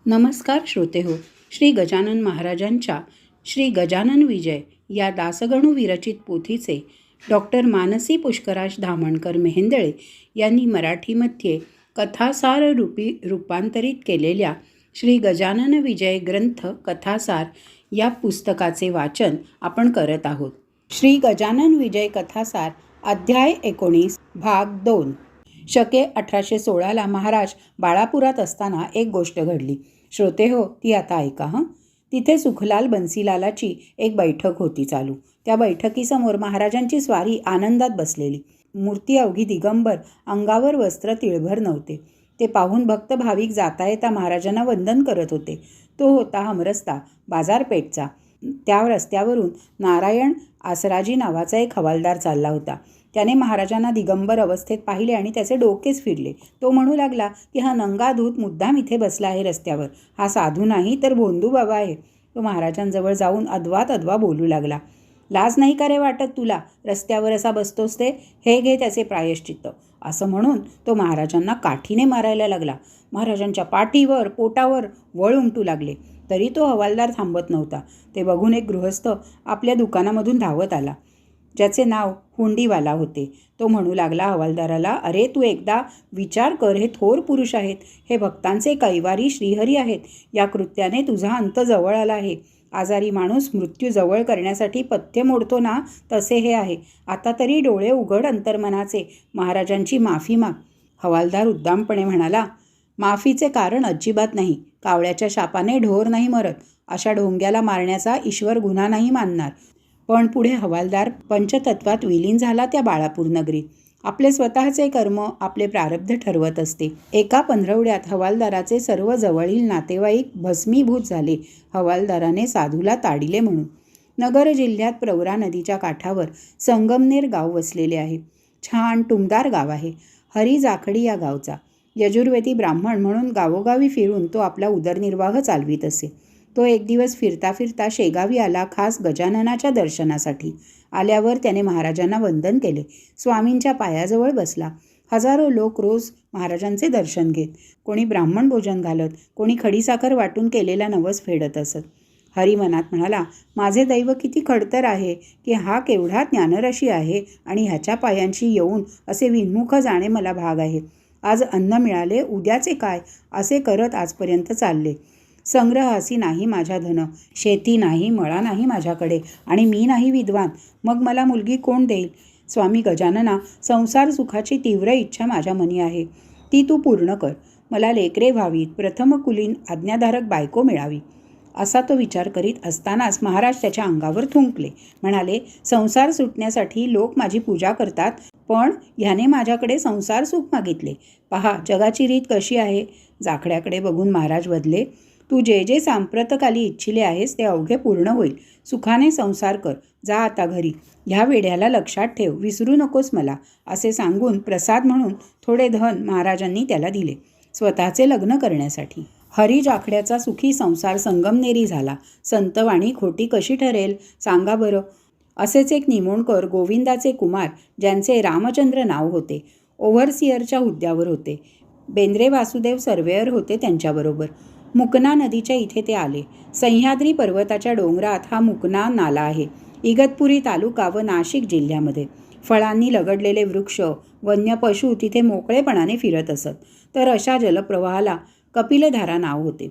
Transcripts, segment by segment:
नमस्कार श्रोते हो. श्री गजानन महाराजांच्या श्री गजानन विजय या दासगणू विरचित पोथीचे डॉक्टर मानसी पुष्कराज धामणकर मेहेंदळे यांनी मराठीमध्ये कथासार रूपांतरित केलेल्या श्री गजानन विजय ग्रंथ कथासार या पुस्तकाचे वाचन आपण करत आहोत. श्री गजानन विजय कथासार अध्याय 19 भाग 2. शके 1816 महाराज बाळापुरात असताना एक गोष्ट घडली. श्रोते हो, ती आता ऐका हं. तिथे सुखलाल बन्सीलालाची एक बैठक होती चालू. त्या बैठकीसमोर महाराजांची स्वारी आनंदात बसलेली. मूर्ती अवघी दिगंबर, अंगावर वस्त्र तिळभर नव्हते. ते पाहून भक्त भाविक जाता येता महाराजांना वंदन करत होते. तो होता हमरस्ता बाजारपेठचा. त्या रस्त्यावरून नारायण आसराजी नावाचा एक हवालदार चालला होता. त्याने महाराजांना दिगंबर अवस्थेत पाहिले आणि त्याचे डोकेच फिरले. तो म्हणू लागला की हा नंगाधूत मुद्दाम इथे बसला आहे रस्त्यावर. हा साधू नाही तर भोंदू बाबा आहे. तो महाराजांजवळ जाऊन अद्वा बोलू लागला. लाज नाही का रे वाटत तुला? रस्त्यावर असा बसतोस ते? हे घे त्याचे प्रायश्चित्त. असं म्हणून तो महाराजांना काठीने मारायला लागला. महाराजांच्या पाठीवर पोटावर वळ उमटू लागले. तरी तो हवालदार थांबत नव्हता. ते बघून एक गृहस्थ आपल्या दुकानामधून धावत आला, ज्याचे नाव हुंडीवाला होते. तो म्हणू लागला हवालदाराला, अरे तू एकदा विचार कर, हे थोर पुरुष आहेत. हे भक्तांचे कैवारी श्रीहरी आहेत. या कृत्याने तुझा अंत जवळ आला आहे. आजारी माणूस मृत्यू जवळ करण्यासाठी पथ्य मोडतो ना, तसे हे आहे. आता तरी डोळे उघड अंतर्मनाचे. महाराजांची माफी माग. हवालदार उद्दामपणे म्हणाला, माफीचे कारण अजिबात नाही. कावळ्याच्या शापाने ढोर नाही मरत. अशा ढोंग्याला मारण्याचा ईश्वर गुन्हा नाही मानणार. पण पुढे हवालदार पंचतत्वात विलीन झाला त्या बाळापूर नगरीत. आपले स्वतःचे कर्म आपले प्रारब्ध ठरवत असते. एका पंधरवड्यात हवालदाराचे सर्व जवळील नातेवाईक भस्मीभूत झाले. हवालदाराने साधूला ताडिले म्हणून. नगर जिल्ह्यात प्रवरा नदीच्या काठावर संगमनेर गाव वसलेले आहे. छान टुमदार गाव आहे. हरी जाखडी या गावचा. यजुर्वेदी ब्राह्मण म्हणून गावोगावी फिरून तो आपला उदरनिर्वाह चालवीत असे. तो एक दिवस फिरता फिरता शेगावी आला, खास गजाननाच्या दर्शनासाठी. आल्यावर त्याने महाराजांना वंदन केले. स्वामींच्या पायाजवळ बसला. हजारो लोक रोज महाराजांचे दर्शन घेत. कोणी ब्राह्मण भोजन घालत, कोणी खडीसाखर वाटून केलेला नवस फेडत असत. हरी मनात म्हणाला, माझे दैव किती खडतर आहे की हा केवढा ज्ञानरशी आहे आणि ह्याच्या पायांशी येऊन असे विन्मुख जाणे मला भाग आहे. आज अन्न मिळाले, उद्याचे काय, असे करत आजपर्यंत चालले. संग्रहासी नाही माझ्या धन, शेती नाही, मळा नाही माझ्याकडे, आणि मी नाही विद्वान. मग मला मुलगी कोण देईल? स्वामी गजानना, संसार सुखाची तीव्र इच्छा माझ्या मनी आहे. ती तू पूर्ण कर. मला लेकरे व्हावीत, प्रथम कुलीन आज्ञाधारक बायको मिळावी. असा तो विचार करीत असतानाच महाराज त्याच्या अंगावर थुंकले. म्हणाले, संसार सुटण्यासाठी लोक माझी पूजा करतात, पण ह्याने माझ्याकडे संसार सुख मागितले. पहा जगाची रीत कशी आहे. जाखड्याकडे बघून महाराज बदले. तू जे जे सांप्रतकाली इच्छिले आहेस ते अवघे पूर्ण होईल. सुखाने संसार कर. जा आता घरी. ह्या वेड्याला लक्षात ठेव, विसरू नकोस मला. असे सांगून प्रसाद म्हणून थोडे धन महाराजांनी त्याला दिले, स्वतःचे लग्न करण्यासाठी. हरी जाखड्याचा सुखी संसार संगमनेरी झाला. संतवाणी खोटी कशी ठरेल सांगा बरं. असेच एक निमोणकर गोविंदाचे कुमार, ज्यांचे रामचंद्र नाव होते, ओव्हरसिअरच्या हुद्द्यावर होते. बेंद्रे वासुदेव सर्वेअर होते त्यांच्याबरोबर. मुकना नदीच्या इथे ते आले. सह्याद्री पर्वताच्या डोंगरात हा मुकना नाला आहे. इगतपुरी तालुका व नाशिक जिल्ह्यामध्ये. फळांनी लगडलेले वृक्ष, वन्य पशु तिथे मोकळेपणाने फिरत असत. तर अशा जलप्रवाहाला कपिलधारा नाव होते.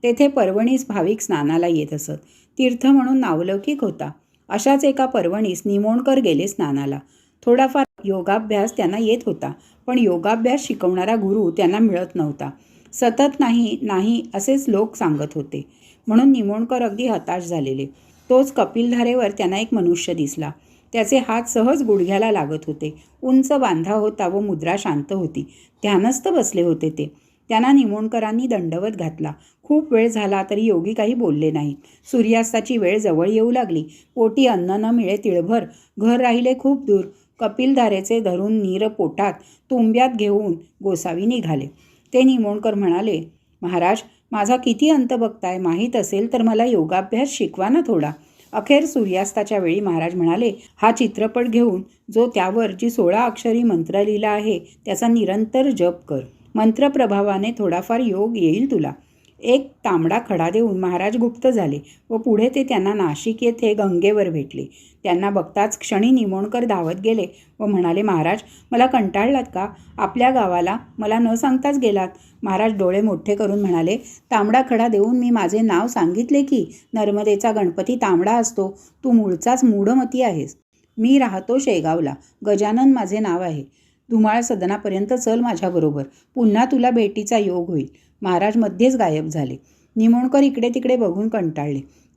तेथे पर्वणीस भाविक स्नानाला येत असत. तीर्थ म्हणून नावलौकिक होता. अशाच एका पर्वणीस निमोणकर गेले स्नानाला. थोडाफार योगाभ्यास त्यांना येत होता, पण योगाभ्यास शिकवणारा गुरु त्यांना मिळत नव्हता. सतत नाही असेच लोक सांगत होते. म्हणून निमोणकर अगदी हताश झालेले. तोच कपिलधारेवर त्यांना एक मनुष्य दिसला. त्याचे हात सहज गुडघ्याला लागत होते. उंच बांधा होता व मुद्रा शांत होती. ध्यानस्थ बसले होते ते. त्यांना निमोणकरांनी दंडवत घातला. खूप वेळ झाला तरी योगी काही बोलले नाहीत. सूर्यास्ताची वेळ जवळ येऊ लागली. पोटी अन्न न मिळे तिळभर. घर राहिले खूप दूर. कपिलधारेचे धरून नीर पोटात तुंब्यात घेऊन गोसावी निघाले. ते निमोणकर म्हणाले, महाराज माझा किती अंत बघताय, माहीत असेल तर मला योगाभ्यास शिकवा ना थोडा. अखेर सूर्यास्ताच्या वेळी महाराज म्हणाले, हा चित्रपट घेऊन जो त्यावर जी 16 अक्षरी मंत्र लिहिला आहे त्याचा निरंतर जप कर. मंत्रप्रभावाने थोडाफार योग येईल तुला. एक तांबडा खडा देऊन महाराज गुप्त झाले व पुढे ते त्यांना नाशिक येथे गंगेवर भेटले. त्यांना बघताच क्षणी निमोणकर धावत गेले व म्हणाले, महाराज मला कंटाळलात का? आपल्या गावाला मला न सांगताच गेलात. महाराज डोळे मोठे करून म्हणाले, तांबडा खडा देऊन मी माझे नाव सांगितले की नर्मदेचा गणपती तांबडा असतो. तू मूळचाच मूढमती आहेस. मी राहतो शेगावला. गजानन माझे नाव आहे. धुमाळ सदनापर्यंत चल माझ्याबरोबर. पुन्हा तुला भेटीचा योग होईल. महाराज मध्येच गायब झाले. निमोणकर इकडे तिकडे बघून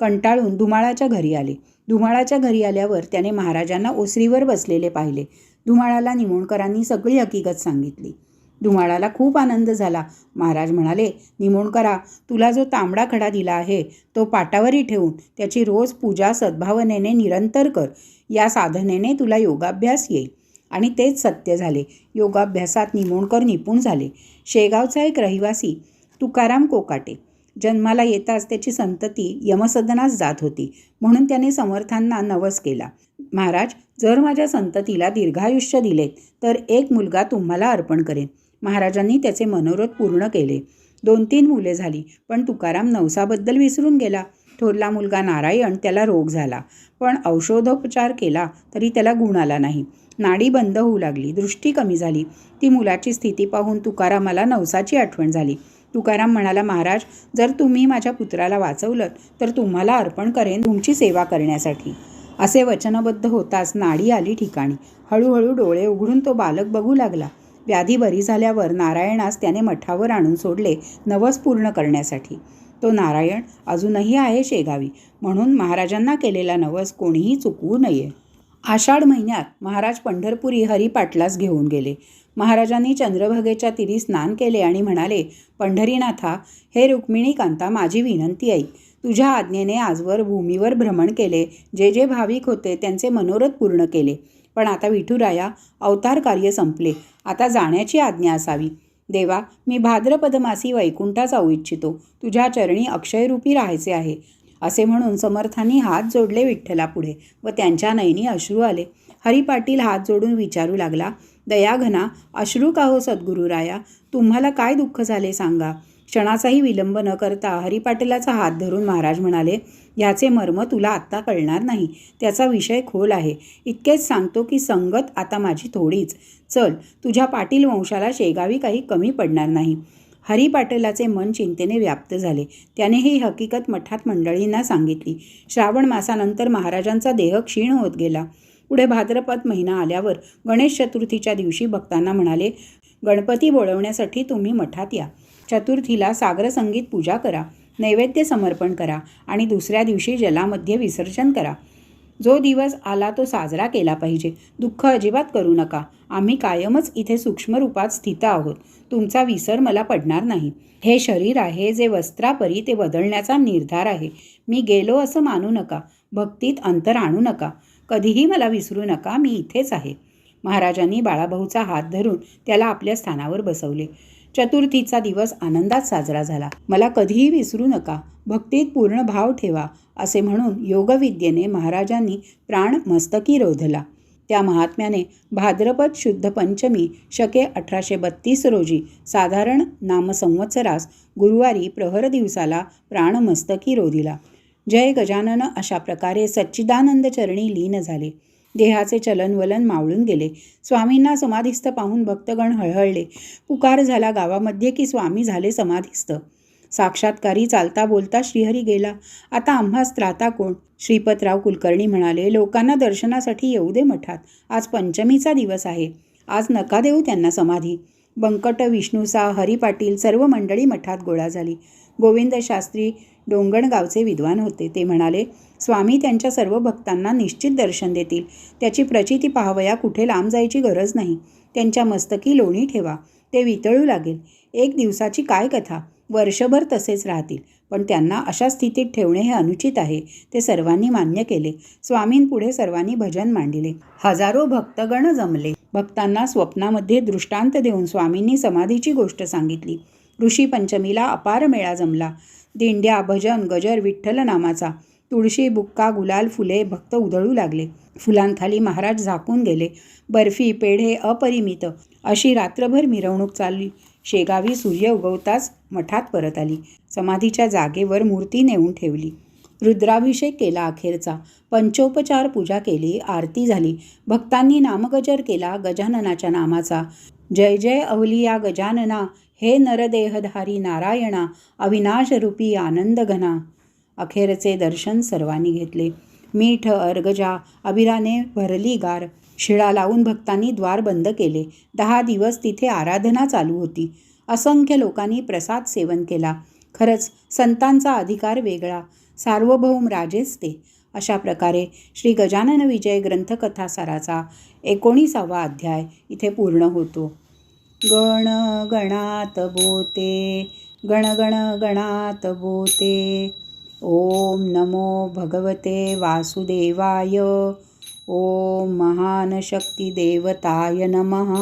कंटाळून धुमाळाच्या घरी आले. धुमाळाच्या घरी आल्यावर त्याने महाराजांना ओसरीवर बसलेले पाहिले. धुमाळाला निमोणकरांनी सगळी हकीकत सांगितली. धुमाळाला खूप आनंद झाला. महाराज म्हणाले, निमोणकरा, तुला जो तांबडा खडा दिला आहे तो पाटावरी ठेवून त्याची रोज पूजा सद्भावनेने निरंतर कर. या साधनेने तुला योगाभ्यास येईल. आणि तेच सत्य झाले. योगाभ्यासात निमोणकर निपुण झाले. शेगावचा एक रहिवासी तुकाराम कोकाटे जन्माला येताच त्याची संतती यमसदनास जात होती. म्हणून त्याने समर्थांना नवस केला, महाराज, जर माझ्या संततीला दीर्घायुष्य दिले तर एक मुलगा तुम्हाला अर्पण करेन. महाराजांनी त्याचे मनोरथ पूर्ण केले. 2-3 मुले झाली, पण तुकाराम नवसाबद्दल विसरून गेला. थोरला मुलगा नारायण, त्याला रोग झाला, पण औषधोपचार केला तरी त्याला गुण आला नाही. नाडी बंद होऊ लागली, दृष्टी कमी झाली. ती मुलाची स्थिती पाहून तुकारामाला नवसाची आठवण झाली. तुकाराम म्हणाला, महाराज, जर तुम्ही माझ्या पुत्राला वाचवलं तर तुम्हाला अर्पण करेन तुमची सेवा करण्यासाठी. असे वचनबद्ध होताच नाडी आली ठिकाणी. हळूहळू डोळे उघडून तो बालक बघू लागला. व्याधी बरी झाल्यावर नारायणास त्याने मठावर आणून सोडले नवस पूर्ण करण्यासाठी. तो नारायण अजूनही आहे शेगावी, म्हणून महाराजांना केलेला नवस कोणीही चुकवू नये. आषाढ महिन्यात महाराज पंढरपुरी हरिपाटलास घेऊन गेले. महाराजांनी चंद्रभागेच्या तीरी स्नान केले आणि म्हणाले, पंढरीनाथा, हे रुक्मिणीकांता, माझी विनंती ऐक. तुझ्या आज्ञेने आजवर भूमीवर भ्रमण केले. जे जे भाविक होते त्यांचे मनोरथ पूर्ण केले. पण आता विठुराया, अवतार कार्य संपले. आता जाण्याची आज्ञा असावी. देवा, मी भाद्रपद मासी वैकुंठात जाऊ इच्छितो. तुझ्या चरणी अक्षयरूपी राहायचे आहे. असे म्हणून समर्थांनी हात जोडले विठ्ठलापुढे व त्यांच्या नयनी अश्रू आले. हरिपाटील हात जोडून विचारू लागला, दयाघना, अश्रू का हो सद्गुरुराया? तुम्हाला काय दुःख झाले सांगा. क्षणाचाही विलंब न करता हरिपाटलाचा हात धरून महाराज म्हणाले, ह्याचे मर्म तुला आत्ता कळणार नाही. त्याचा विषय खोल आहे. इतकेच सांगतो की संगत आता माझी थोडीच. चल, तुझ्या पाटील वंशाला शेगावी काही कमी पडणार नाही. हरिपाटलाचे मन चिंतेने व्याप्त झाले. त्याने ही हकीकत मठात मंडळींना सांगितली. श्रावण मासानंतर महाराजांचा देह क्षीण होत गेला. पुढे भाद्रपद महिना आल्यावर गणेश चतुर्थीच्या दिवशी भक्तांना म्हणाले, गणपती बोलवण्यासाठी तुम्ही मठात या. चतुर्थीला सागरसंगीत पूजा करा, नैवेद्य समर्पण करा आणि दुसऱ्या दिवशी जलामध्ये विसर्जन करा. जो दिवस आला तो साजरा केला पाहिजे. दुःख अजिबात करू नका. आम्ही कायमच इथे सूक्ष्म रूपात स्थित आहोत. तुमचा विसर मला पडणार नाही. हे शरीर आहे जे वस्त्रापरी, ते बदलण्याचा निर्धार आहे. मी गेलो असं मानू नका. भक्तीत अंतर आणू नका. कधीही मला विसरू नका. मी इथेच आहे. महाराजांनी बाळाभाऊचा हात धरून त्याला आपल्या स्थानावर बसवले. चतुर्थीचा दिवस आनंदात साजरा झाला. मला कधीही विसरू नका. भक्तीत पूर्ण भाव ठेवा, असे म्हणून योगविद्येने महाराजांनी प्राण मस्तकी रोधला. त्या महात्म्याने भाद्रपद शुद्ध पंचमी शके 1832 रोजी साधारण नामसंवत्सरास गुरुवारी प्रहर दिवसाला प्राण मस्तकी रोधिला. जय गजानन अशा प्रकारे सच्चिदानंद चरणी लीन झाले. देहाचे चलनवलन मावळून गेले. स्वामींना समाधिस्थ पाहून भक्तगण हळहळले. पुकार झाला गावामध्ये की स्वामी झाले समाधिस्थ. साक्षात्कारी चालता बोलता श्रीहरी गेला. आता आम्हास त्राता कोण? श्रीपतराव कुलकर्णी म्हणाले, लोकांना दर्शनासाठी येऊ दे मठात. आज पंचमीचा दिवस आहे. आज नका देऊ त्यांना समाधी. बंकट, विष्णुसा, हरिपाटील सर्व मंडळी मठात गोळा झाली. गोविंद शास्त्री डोंगणगावचे विद्वान होते. ते म्हणाले, स्वामी त्यांच्या सर्व भक्तांना निश्चित दर्शन देतील. त्याची प्रचिती पाहावया कुठे लांब जायची गरज नाही. त्यांच्या मस्तकी लोणी ठेवा, ते वितळू लागेल. 1 दिवसाची काय कथा, वर्षभर तसेच राहतील. पण त्यांना अशा स्थितीत ठेवणे हे अनुचित आहे. ते सर्वांनी मान्य केले. स्वामींपुढे सर्वांनी भजन मांडिले. हजारो भक्तगण जमले. भक्तांना स्वप्नामध्ये दृष्टांत देऊन स्वामींनी समाधीची गोष्ट सांगितली. ऋषी पंचमीला अपार मेळा जमला. दिंड्या, भजन, गजर विठ्ठल नामाचा. तुळशी, बुक्का, गुलाल, फुले भक्त उधळू लागले. फुलांखाली महाराज झाकून गेले. बर्फी, पेढे अपरिमित अशी रात्रभर मिरवणूक चालली. शेगावी सूर्य उगवताच मठात परत आली. समाधीच्या जागेवर मूर्ती नेऊन ठेवली. रुद्राभिषेक केला अखेरचा. पंचोपचार पूजा केली. आरती झाली. भक्तांनी नामगजर केला गजाननाच्या नामाचा. जय जय अवलिया गजानना, हे नरदेहधारी नारायणा, अविनाशरूपी आनंदघना. अखेरचे दर्शन सर्वांनी घेतले. मीठ अर्गजा अबिराने भरली गार. शिळा लावून भक्तांनी द्वार बंद केले. 10 दिवस तिथे आराधना चालू होती. असंख्य लोकांनी प्रसाद सेवन केला. खरंच संतांचा अधिकार वेगळा, सार्वभौम राजेच ते. अशा प्रकारे श्री गजानन विजय ग्रंथकथासाराचा 19वा अध्याय इथे पूर्ण होतो. गण गणात बोते, गण गण गणात बोते. ओम नमो भगवते वासुदेवाय. ओम महान शक्ती देवताय नमः.